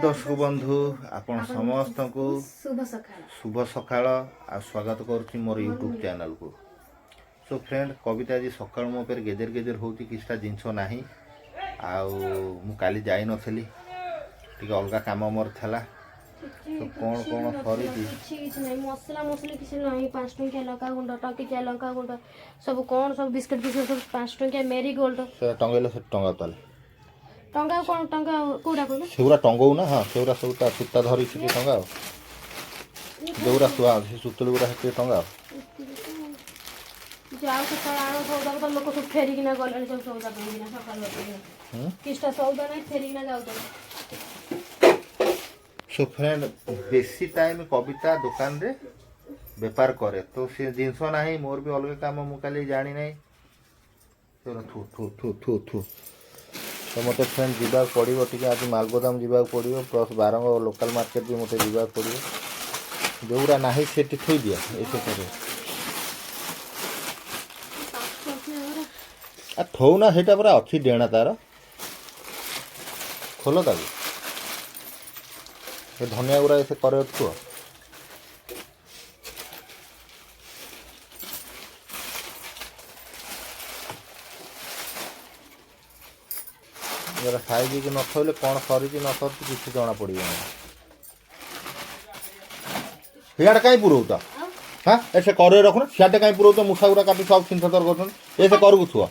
दर्शक बंधु आपण समस्त को शुभ सकाळ आ स्वागत करुच्ची मोर यूट्यूब चैनल को। सो फ्रेंड कविता जी सकाळ मो पर गेदेर गेदेर होती किछटा जिंस नाही मु काली जाई नथली टिके अलगा काम मोर थला। तो कौन कौन सरी किछि नै मसला मसली किछि नै 5 टंकिया लंका गुंड टकिया लंका गुंड सब कौन सब बिस्किट बिस्किट सब 5 टंकिया मेरी गोल्ड से टंगेलो से टंगा ताले टंगा कौन टंगा कोडा कहले सेउरा टंगौ ना। हां सेउरा सबटा सुता धरि छी टंगा दौरा सुआ से सुतल गुरा हे टंगा जाओ से आनो सौदा तो लोक सब फेरी किना गले सब सौदा किना सकाळ होते किछटा सौदा नै फेरी किना जाउ तो। सो फ्रेंड बेसी टाइम कविता दुकान रे व्यापार करे तो से जिनस नाही मोर भी अलग काम मु काली जानी नाही तो थू थू थू थू थू तो मत फ्रेंड जीवा पड़ो टी आज मालगोदाम जीवा पड़ो प्लस बारंग लोकल मार्केट भी मत जीवा पड़ो जोरा ना से थोई दिया ये थौ ना सेटा पूरा अच्छी डेणा तार खोल ताकू ये धनिया गुरा ऐसे करे थुआ जरा साइज की न थोले कौन सरी न सरी किसी जना पड़ सियाटे कहीं पुरौता हाँ ऐसे करे रखुन सियाटे कहीं पुरौता मूसा गुरा काटी सब चिंता तर कर ऐसे करू थुआ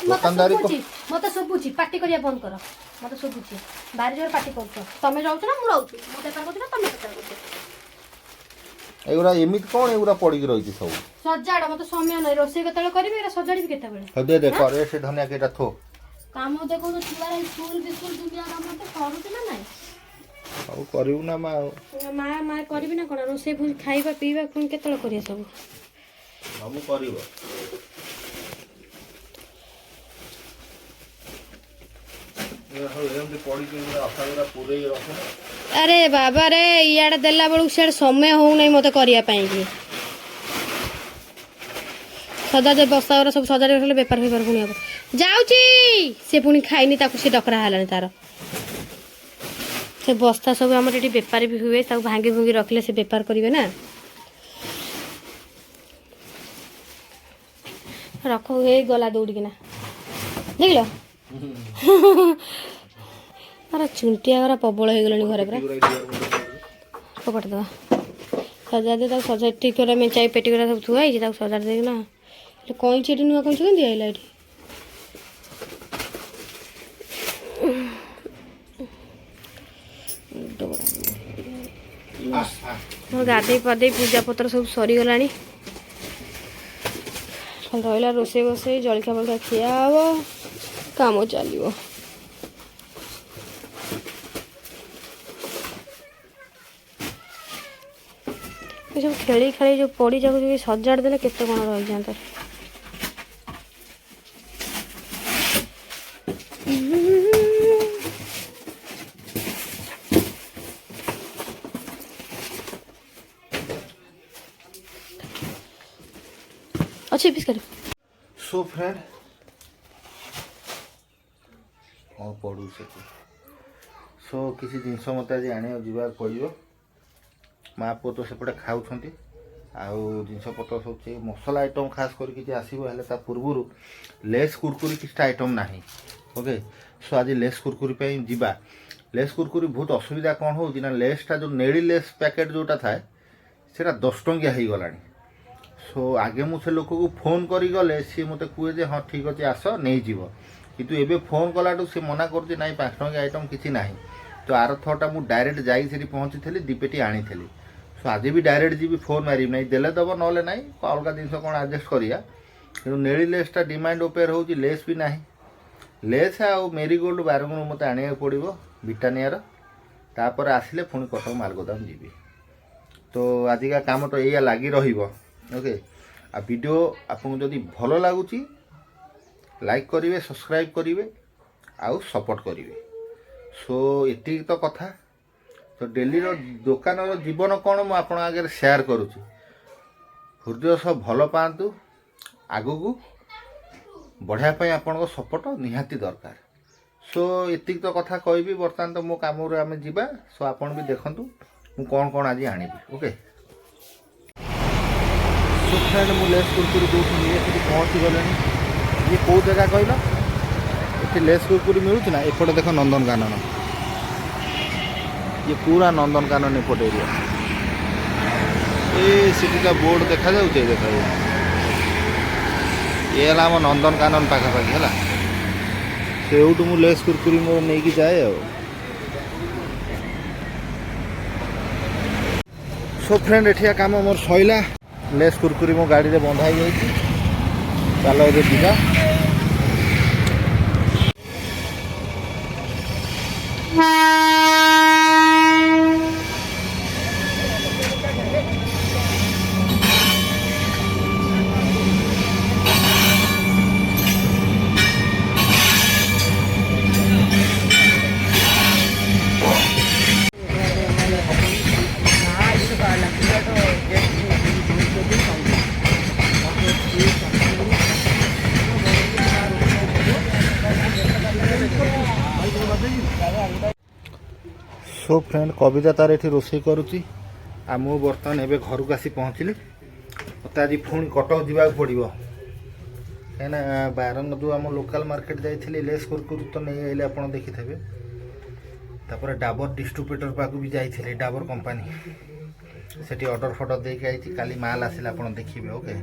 दुकानदारी को मते सबुची पार्टी करिया बंद कर मते सबुची बारी जोर पार्टी करछ तमे जाउ छ ना मु रहउ मु बेकार करछ ना तमे बेकार करछ एगुरा एमित कोन एगुरा पड़ी के रही सब सजाड़ मते समय नै रोसे केतले करबे एरा सजाड़ी भी केते बेले ह दे करे से धनिया केटा थो काम देखो तो छुआ स्कूल बिस्कुल दुनिया काम तो करू छ ना नै अब करिउ ना मा मा करबी ना कोन रोसे फुल खाइबा पीबा कोन केतले करिया सब हम करिवो अरे बाबा रे इयाडे देला बेलू से समय हो नहीं मत करिया पाई कि सदा जे बस्ता वाला सब सजाड़ी रखले बेपार बेपार पुणी हम जाउची से पुणी खाइनी ताकू से डकरा हलानी तार से बस्ता सब हमर एटी बेपार भी हुए ताकू भांगी भुंगी रखले से बेपार करिवे ना रखो हे गला दौड़ी किना देखलो अरे चुंटिया गरा प्रबल हो गलानी घरे पूरा कपट दवा सजा दे सजा ठीक कर मेचाई पेटी गुरा सब थुआ है सजा दे ना कहीं चेटी नुआ कहीं केंदी आइला एठी गाधे पाधे पूजा पत्र सब सरी गलानी रहा रोसे बसे जलखिया फलखिया खिया हम काम चलो सब खेली खेली जो पड़ी जाऊ सजाड़ देले केते कौन रही जाता अच्छे बिस्किट सो फ्रेंड कौन पड़ू से सो किसी जिनस मत आज आने जीवा पड़ो माँ पुओ तो सेपटे खाऊँ जिनस पत्र सब मसला आइटम खास करके आसो पूर्व लेस कुरकुरी किसी आइटम ना ओके सो आज लेस कुरकुरी पे जीवा लेस कुरकुरी बहुत असुविधा कौन हो लेसटा जो नेड़ी लेस पैकेट जोटा थाए से 10 टंकिया हो गला सो आगे मुझे लोक को फोन करी गले सी मत कहे जे हाँ ठीक अच्छे आस नहीं जीव किंतु एबे फोन कलाटू सी मना कर ना 5 टंकिया आइटम किसी ना तो आर थरटा मुझे डायरेक्ट जाई पहुँची थी दीपेटी आनी थी सो आज भी डायरेक्ट जी फोन मारि ना देले दब ना ना अलग जिन कौन आडजस्ट करा कि नेड़ी लेसटा डिमांड ओपेयर हो लेस भी ना लेस आउ मेरीगोल्ड बारंगू मत आने पड़ो ब्रिटानियार तापर आसिले पुणी कटक मालगोदाम जी तो आजिका काम तो या लगी ओके आ वीडियो आपको जदि भल लगुच लाइक करेंगे सब्सक्राइब करेंगे आउ सपोर्ट करेंगे सो ये तो कथा तो डेली दुकान जीवन कौन मुझे आप आगे शेयर करुँच हृदय सब भल पातु आगू बढ़ापी आपण सपोर्ट निहाती दरकार सो एतिक तो कथा कहबी बर्तमान तो मो काम आम जा सो आपन भी देखंतु मु कौन कौन आज आनिबी ओके। सो फ्रेंड मु लेस कुरकुरी दूसरी ये पहुँची गले ये कौ जगह कहल ये लेस कुरकुरी मिलूँ ना एपटे देख नंदनकानन ये पूरा नंदनकानन एपट एरिया ये सिटी का बोर्ड देखा जाऊे देखा ये है आम नंदनकानन पाखापाखि है से मु लेस कुरकुरी मोर नहीं जाए सो फ्रेंड एठिया काम मोर सैला लेस कुरकुरी मो गाड़ी रे बंधाई जाइए चल ए जा सो फ्रेंड कविता तार ये रोसे करुच्ची आ मु बर्तमान एवं घर को आसी पहुँचली मत आज पुणी कटक जावाक पड़ो कहीं बारंग जो आम लोकल मार्केट जाइए लेस कुरकुरी तो नहीं आइले आप देखिथे तापर डाबर डिस्ट्रीब्यूटर पाक भी जाइए डाबर कंपनी से ऑर्डर फर्डर देके आई काली माल आसिला आप देखिए ओके।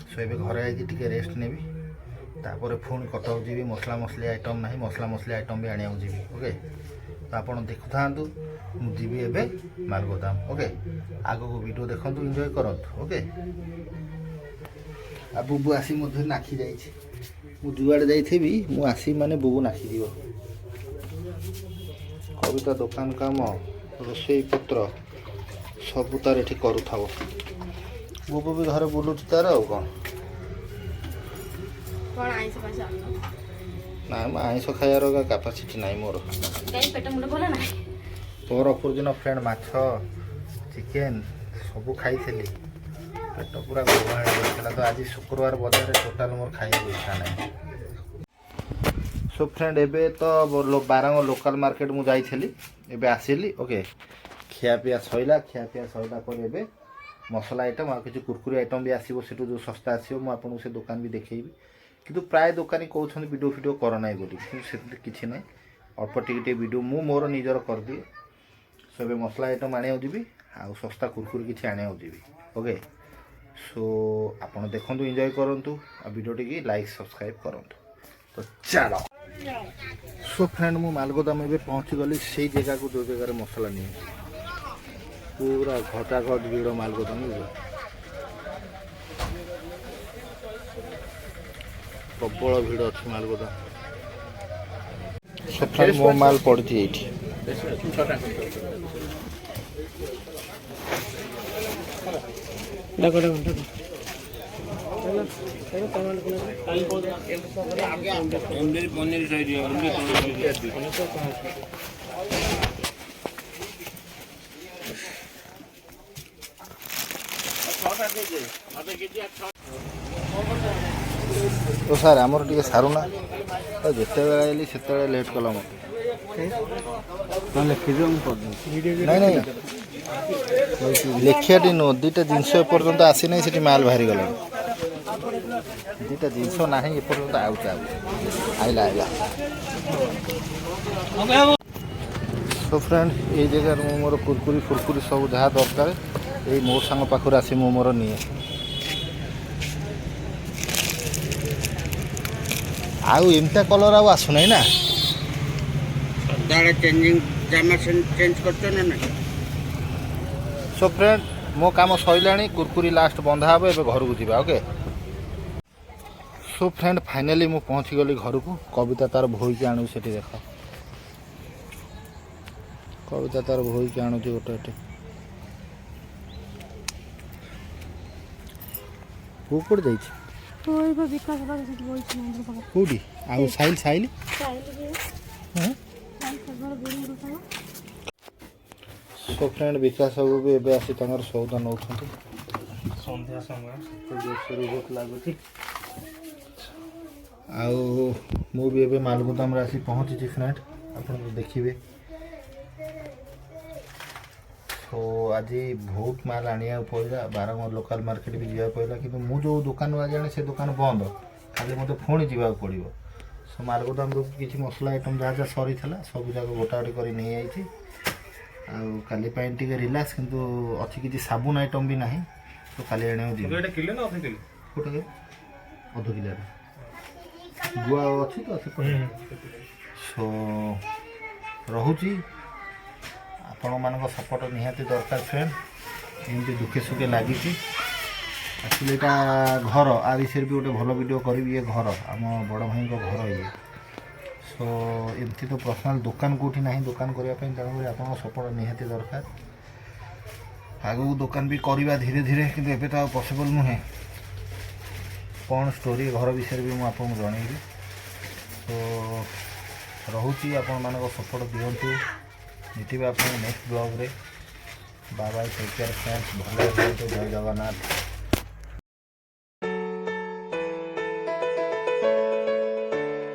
सो ए घर आई रेस्ट नेबी तापर पुणी कटक जी मसला मसली आइटम ना मसला मसली आइटम भी आने जी ओके। तो आप देखु था मुझे एवं मालगोदाम ओके आग को वीडियो देखु एंजॉय करंतु ओके। आ बुबू आसी मध्य नाखी जाइए जुआड़े जाइए मु आसी माने बुबू नाखी दिव कविता दुकान काम रोसई पत्र सब तार ये करूथा बुबू भी घर बुलूच तार आ कौन ना आईस खाइबार कैपासीटी ना मोर तोर अपूर्जन फ्रेंड माछ चिकेन सब खाई पेट पूरा गड़बड़ तो आज शुक्रवार बजार टोटाल मोर खाइबा इच्छा ना। सो फ्रेंड एबे तो बारंग लोकल मार्केट मु जाइली एबे आसिली ओके खियापिया सैला पर एबे मसला आइटम आ किसी कुरकुरी आइटम भी आसो से जो सस्ता आसो मुझे से दुकान भी देखी किंतु प्राय दुकानी कहते वीडियो फिडियो करना बोली किसी ना अल्प टे वीडियो मु मोर निजर कर दिए सो ए मसला आइटम आने जी आ सस्ता कुरकुरी किसी आने जी ओके। सो आपड़ देखु एंजॉय करूँ वीडियो टी लाइक सब्सक्राइब करूँ तो चलो। सो फ्रेंड मु मालगोदाम एवं पहुँची गली से जगह को जो जगह मसला नहीं पूरा घटाघट भीड़ मालगोदाम प्रबल भीड़ अच्छी मालगोदाम। सो फ्रेंड मो माल पड़ी ये तो सार आमर टे सारूना तो जिते आइली से लेट कल मत नहीं नहीं लिखिया नुह दुईटा जिनस एपर्तंत आसी ना से माल बाहरी गला दुईटा जिनस ना एपर्तंत आइला आइला। सो फ्रेंड ये जगह मोर कुरकुरी फुरकुरी सब जहाँ दरकार ये मोर सांग पाखर आसी मोर निए आउ एमता कलर आसुना ना चेंजिंग जामा चेंज करते ना। सो फ्रेंड मो काम सैला कुरकुरी लास्ट बंधा हे घर को जा ओके। सो फ्रेंड फाइनाली मु पहुँची गली घर को कविता तार भोई के आणु से देख कविता तार भोई के आणु गोटे वो कौट जा कौटी आउ साइल साइल सो फ्रेंड विकास बाबू भी एबे आसी तंगर सौदा नौ संध्या समय भोक लगुच ଆଉ ମୁଁ ବି ଏବେ ମାଲଗୁଦାମରେ ଆସି ପହଞ୍ଚିଛି ଫ୍ରେଣ୍ଡ, ଆପଣ ଦେଖିବେ। ତ ଆଜି ବହୁତ ମାଲ ଆଣିବାକୁ ପଡ଼ିଲା, ବାରଙ୍ଗ ଲୋକାଲ ମାର୍କେଟ ବି ଯିବାକୁ ପଡ଼ିଲା, କିନ୍ତୁ ମୁଁ ଯେଉଁ ଦୋକାନରୁ ଆଜି ଆଣେ ସେ ଦୋକାନ ବନ୍ଦ, ଖାଲି ମୋତେ ପୁଣି ଯିବାକୁ ପଡ଼ିବ। ସୋ ମାଲଗୁଦାମରୁ କିଛି ମସଲା ଆଇଟମ୍ ଯାହା ଯାହା ସରିଥିଲା ସବୁ ଯାକ ଗୋଟା ଗୋଟି କରି ନେଇଯାଇଛି। ଆଉ କାଲି ପାଇଁ ଟିକେ ରିଲାକ୍ସ, କିନ୍ତୁ ଅଛି କିଛି ସାବୁନ ଆଇଟମ୍ ବି ନାହିଁ, ତ କାଲି ଆଣିବାକୁ ଯିବି। କିଲୋ ନା ଅଧ କିଲୋ? ଗୋଟେ ଅଧ କିଲୋରେ ଗୁଆ ଅଛି ତ ସେପଟେ। ସୋ ରହୁଛି, ଆପଣମାନଙ୍କ ସପୋର୍ଟ ନିହାତି ଦରକାର ଫ୍ରେଣ୍ଡ। ଏମିତି ଦୁଃଖେ ସୁଖେ ଲାଗିଛି। ଆକ୍ଚୁଆଲି ଏଇଟା ଘର, ଆ ବିଷୟରେ ବି ଗୋଟେ ଭଲ ଭିଡ଼ିଓ କରିବି। ଇଏ ଘର, ଆମ ବଡ଼ ଭାଇଙ୍କ ଘର ଇଏ। ସୋ ଏମିତି ତ ପର୍ସନାଲ ଦୋକାନ କେଉଁଠି ନାହିଁ ଦୋକାନ କରିବା ପାଇଁ, ତେଣୁକରି ଆପଣଙ୍କ ସପୋର୍ଟ ନିହାତି ଦରକାର। ଆଗକୁ ଦୋକାନ ବି କରିବା ଧୀରେ ଧୀରେ, କିନ୍ତୁ ଏବେ ତ ଆଉ ପସିବଲ୍ ନୁହେଁ। କ'ଣ ଷ୍ଟୋରି ଘର ବିଷୟରେ ବି ମୁଁ ଆପଣଙ୍କୁ ଜଣେଇବି। ତ ରହୁଛି, ଆପଣମାନଙ୍କ ସପୋର୍ଟ ଦିଅନ୍ତୁ। ଭେଟିବା ଆପଣଙ୍କୁ ନେକ୍ସଟ ବ୍ଲଗ୍ରେ। Bye bye, take care friends, ଭଲ ରୁହନ୍ତୁ। ଜୟ ଜଗନ୍ନାଥ।